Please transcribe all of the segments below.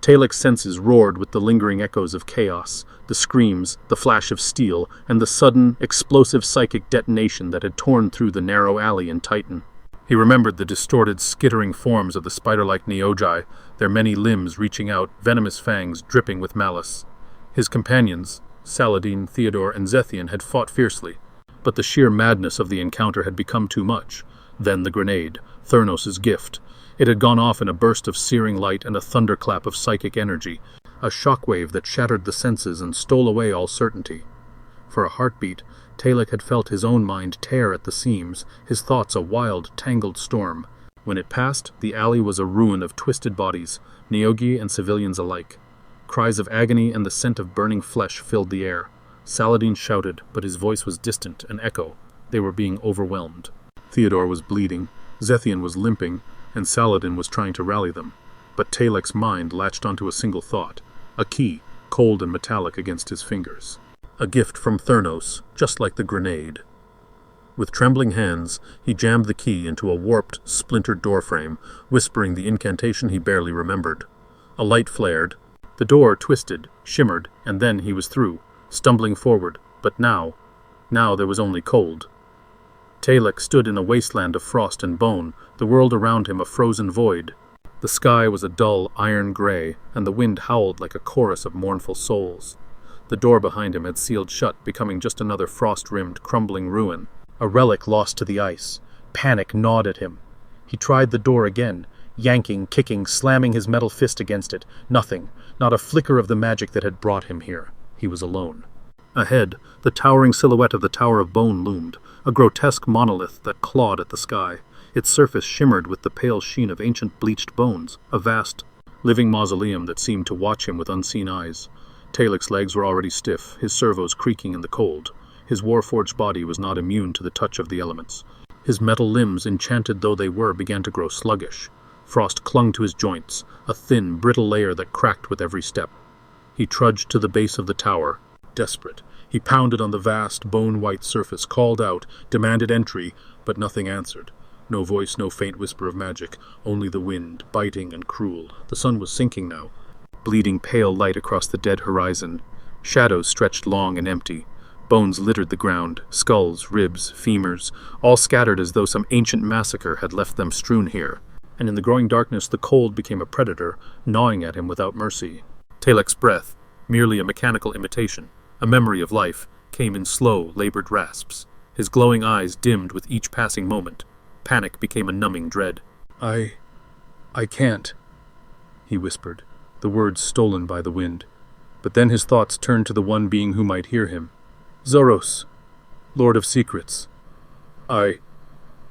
Teyleks' senses roared with the lingering echoes of chaos, the screams, the flash of steel, and the sudden, explosive psychic detonation that had torn through the narrow alley in Titan. He remembered the distorted, skittering forms of the spider-like Neogi, their many limbs reaching out, venomous fangs dripping with malice. His companions, Saladin, Theodore, and Zethian, had fought fiercely, but the sheer madness of the encounter had become too much. Then the grenade, Thurnos' gift. It had gone off in a burst of searing light and a thunderclap of psychic energy, a shockwave that shattered the senses and stole away all certainty. For a heartbeat, Teylek had felt his own mind tear at the seams, his thoughts a wild, tangled storm. When it passed, the alley was a ruin of twisted bodies, Neogi and civilians alike. Cries of agony and the scent of burning flesh filled the air. Saladin shouted, but his voice was distant, an echo. They were being overwhelmed. Theodore was bleeding, Zethian was limping, and Saladin was trying to rally them. But Teylek's mind latched onto a single thought, a key, cold and metallic against his fingers. A gift from Thurnos, just like the grenade. With trembling hands, he jammed the key into a warped, splintered doorframe, whispering the incantation he barely remembered. A light flared. The door twisted, shimmered, and then he was through, stumbling forward. But now there was only cold. Teylek stood in a wasteland of frost and bone, the world around him a frozen void. The sky was a dull iron gray, and the wind howled like a chorus of mournful souls. The door behind him had sealed shut, becoming just another frost-rimmed, crumbling ruin, a relic lost to the ice. Panic gnawed at him. He tried the door again, yanking, kicking, slamming his metal fist against it. Nothing, not a flicker of the magic that had brought him here. He was alone. Ahead, the towering silhouette of the Tower of Bone loomed, a grotesque monolith that clawed at the sky. Its surface shimmered with the pale sheen of ancient bleached bones, a vast, living mausoleum that seemed to watch him with unseen eyes. Teylek's legs were already stiff, his servos creaking in the cold. His war-forged body was not immune to the touch of the elements. His metal limbs, enchanted though they were, began to grow sluggish. Frost clung to his joints, a thin, brittle layer that cracked with every step. He trudged to the base of the tower. Desperate, he pounded on the vast, bone-white surface, called out, demanded entry, but nothing answered. No voice, no faint whisper of magic, only the wind, biting and cruel. The sun was sinking now, bleeding pale light across the dead horizon. Shadows stretched long and empty. Bones littered the ground, skulls, ribs, femurs, all scattered as though some ancient massacre had left them strewn here. And in the growing darkness the cold became a predator, gnawing at him without mercy. Teylek's breath, merely a mechanical imitation, a memory of life, came in slow, labored rasps. His glowing eyes dimmed with each passing moment. Panic became a numbing dread. I can't, he whispered, the words stolen by the wind. But then his thoughts turned to the one being who might hear him. Zoros, Lord of Secrets. I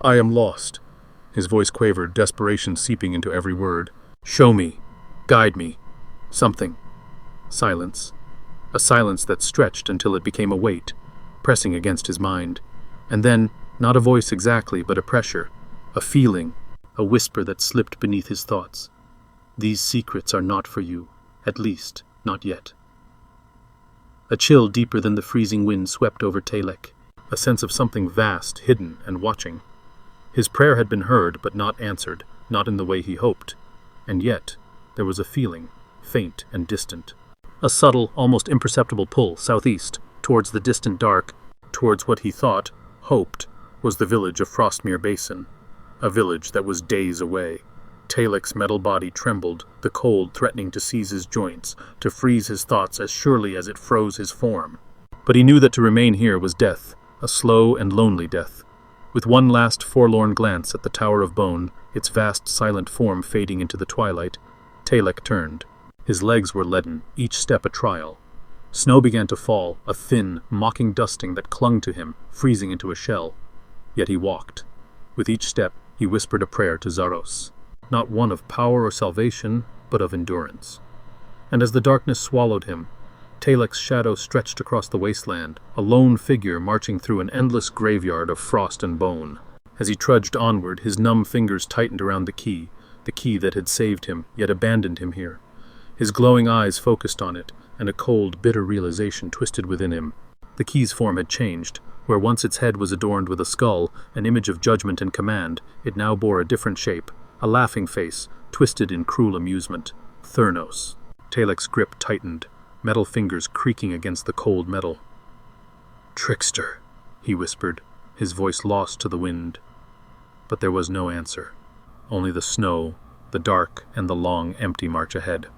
am lost. His voice quavered, desperation seeping into every word. Show me. Guide me. Something. Silence. A silence that stretched until it became a weight, pressing against his mind. And then, not a voice exactly, but a pressure, a feeling, a whisper that slipped beneath his thoughts. These secrets are not for you, at least, not yet. A chill deeper than the freezing wind swept over Teylek, a sense of something vast, hidden, and watching. His prayer had been heard, but not answered, not in the way he hoped. And yet, there was a feeling, faint and distant. A subtle, almost imperceptible pull southeast, towards the distant dark, towards what he thought, hoped, was the village of Frostmere Basin. A village that was days away. Teylek's metal body trembled, the cold threatening to seize his joints, to freeze his thoughts as surely as it froze his form. But he knew that to remain here was death, a slow and lonely death. With one last forlorn glance at the Tower of Bone, its vast silent form fading into the twilight, Teylek turned. His legs were leaden, each step a trial. Snow began to fall, a thin, mocking dusting that clung to him, freezing into a shell. Yet he walked. With each step, he whispered a prayer to Zaros. Not one of power or salvation, but of endurance. And as the darkness swallowed him, Teylek's shadow stretched across the wasteland, a lone figure marching through an endless graveyard of frost and bone. As he trudged onward, his numb fingers tightened around the key that had saved him, yet abandoned him here. His glowing eyes focused on it, and a cold, bitter realization twisted within him. The key's form had changed. Where once its head was adorned with a skull, an image of judgment and command, it now bore a different shape, a laughing face, twisted in cruel amusement. Thurnos. Teyleks' grip tightened, metal fingers creaking against the cold metal. "Trickster," he whispered, his voice lost to the wind. But there was no answer, only the snow, the dark, and the long, empty march ahead.